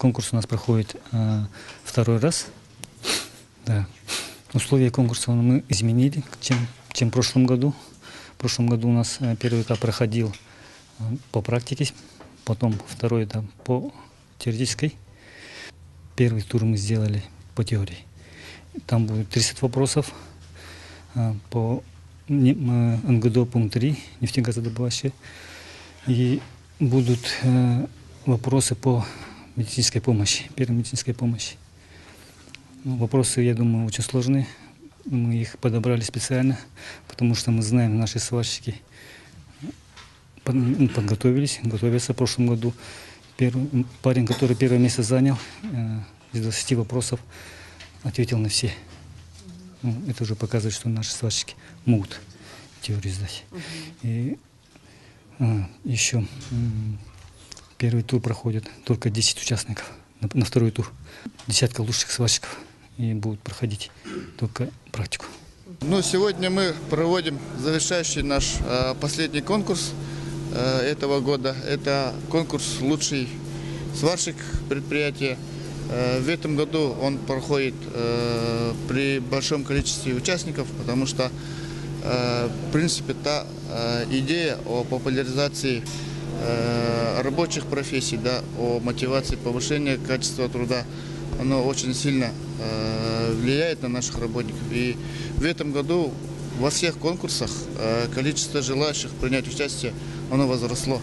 Конкурс у нас проходит второй раз. Да. Условия конкурса мы изменили, чем в прошлом году. В прошлом году у нас первый этап проходил по практике, потом второй этап по теоретической. Первый тур мы сделали по теории. Там будет 30 вопросов по НГДО пункт 3, нефтегазодобывающие. И будут вопросы по медицинской помощи, первой медицинской помощи. Вопросы, я думаю, очень сложные. Мы их подобрали специально, потому что мы знаем, наши сварщики подготовились, готовятся в прошлом году. Парень, который первое место занял, из 20 вопросов ответил на все. Это уже показывает, что наши сварщики могут теорию сдать. И еще первый тур проходит только 10 участников. На второй тур десятка лучших сварщиков и будут проходить только практику. Сегодня мы проводим завершающий наш последний конкурс этого года. Это конкурс «Лучший сварщик предприятия». В этом году он проходит при большом количестве участников, потому что, в принципе, та идея о популяризации рабочих профессий, да, о мотивации повышения качества труда, оно очень сильно влияет на наших работников. И в этом году во всех конкурсах количество желающих принять участие, оно возросло.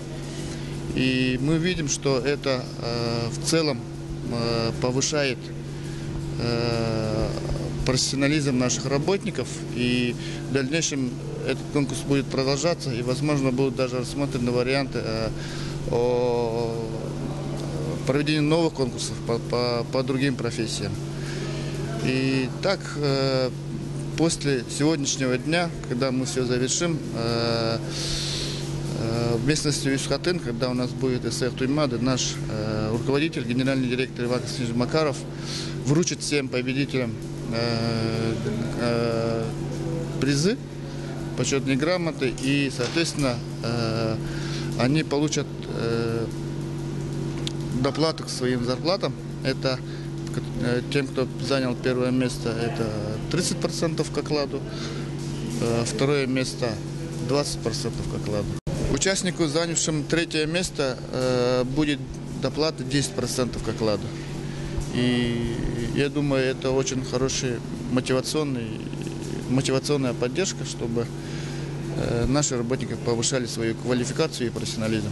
И мы видим, что это в целом повышает профессионализм наших работников, и в дальнейшем этот конкурс будет продолжаться, и, возможно, будут даже рассмотрены варианты о проведении новых конкурсов по другим профессиям. И так, после сегодняшнего дня, когда мы все завершим, в местности Юсхатын, когда у нас будет СФ Туймады, наш руководитель, генеральный директор Иван Константинович Макаров вручит всем победителям призы, почетные грамоты, и, соответственно, они получат доплату к своим зарплатам. Это тем, кто занял первое место, это 30% к окладу, второе место 20% к окладу. Участнику, занявшему третье место, будет доплата 10% к окладу. И я думаю, это очень хорошая мотивационная поддержка, чтобы наши работники повышали свою квалификацию и профессионализм.